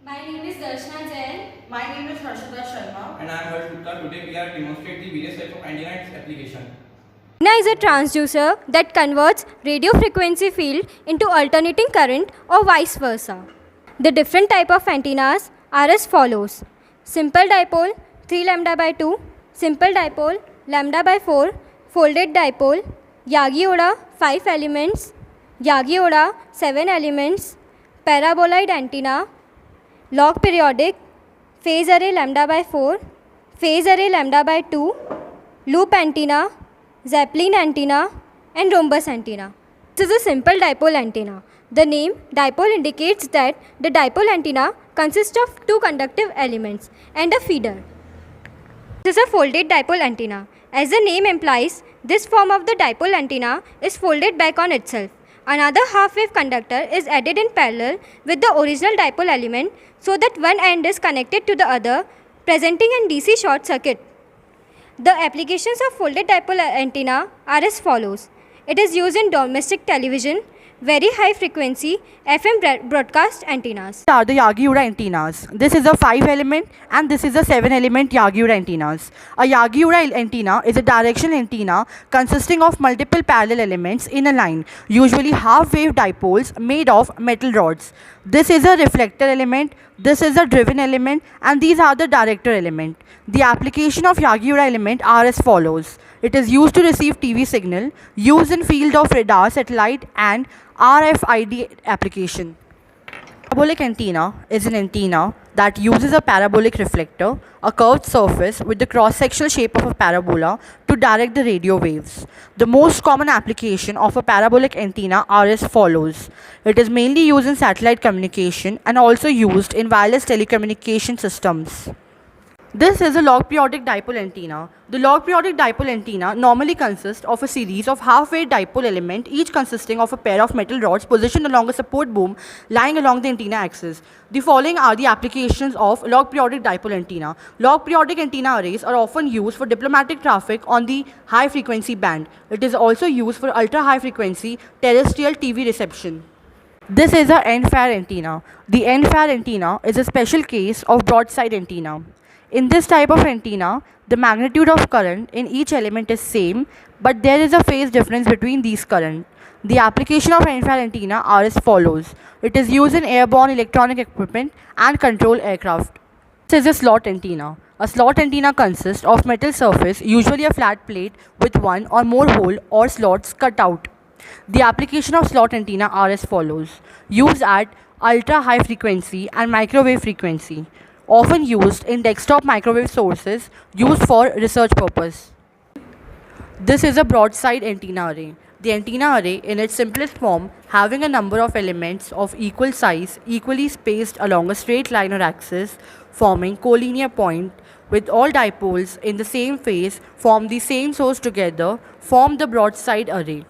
My name is Darshana Jain. My name is Harshita Sharma. And I am Harsh Gupta. Today we are demonstrate the various types of antenna and its application. Antenna is a transducer that converts radio frequency field into alternating current or vice versa. The different type of antennas are as follows. Simple dipole 3 lambda by 2, simple dipole lambda by 4, folded dipole, Yagi-Uda 5 elements, Yagi-Uda 7 elements, paraboloid antenna, log periodic, phase array lambda by 4, phase array lambda by 2, loop antenna, Zeppelin antenna and rhombus antenna. This is a simple dipole antenna. The name dipole indicates that the dipole antenna consists of two conductive elements and a feeder. This is a folded dipole antenna. As the name implies, this form of the dipole antenna is folded back on itself. Another half-wave conductor is added in parallel with the original dipole element so that one end is connected to the other, presenting a DC short circuit. The applications of folded dipole antenna are as follows. It is used in domestic television, very high frequency FM broadcast antennas. Are the Yagi-Uda antennas. This is a 5 element and this is a 7 element Yagi-Uda antennas. A Yagi-Uda antenna is a directional antenna consisting of multiple parallel elements in a line, usually half wave dipoles made of metal rods. This is a reflector element, this is a driven element, and these are the director element. The application of Yagi-Uda element are as follows. It is used to receive TV signal, used in field of radar, satellite and RFID application. Parabolic antenna is an antenna that uses a parabolic reflector, a curved surface with the cross-sectional shape of a parabola to direct the radio waves. The most common application of a parabolic antenna are as follows. It is mainly used in satellite communication and also used in wireless telecommunication systems. This is a log periodic dipole antenna. The log periodic dipole antenna normally consists of a series of half-wave dipole elements, each consisting of a pair of metal rods positioned along a support boom lying along the antenna axis. The following are the applications of log periodic dipole antenna. Log periodic antenna arrays are often used for diplomatic traffic on the high frequency band. It is also used for ultra high frequency terrestrial TV reception. This is a end-fire antenna. The end-fire antenna is a special case of broadside antenna. In this type of antenna, the magnitude of current in each element is same, but there is a phase difference between these current. The application of end-fire antenna are as follows. It is used in airborne electronic equipment and control aircraft. This is a slot antenna. A slot antenna consists of metal surface, usually a flat plate with one or more hole or slots cut out. The application of slot antenna are as follows. Used at ultra high frequency and microwave frequency. Often used in desktop microwave sources used for research purpose. This is a broadside antenna array. The antenna array in its simplest form having a number of elements of equal size equally spaced along a straight line or axis forming collinear point with all dipoles in the same phase form the same source together form the broadside array.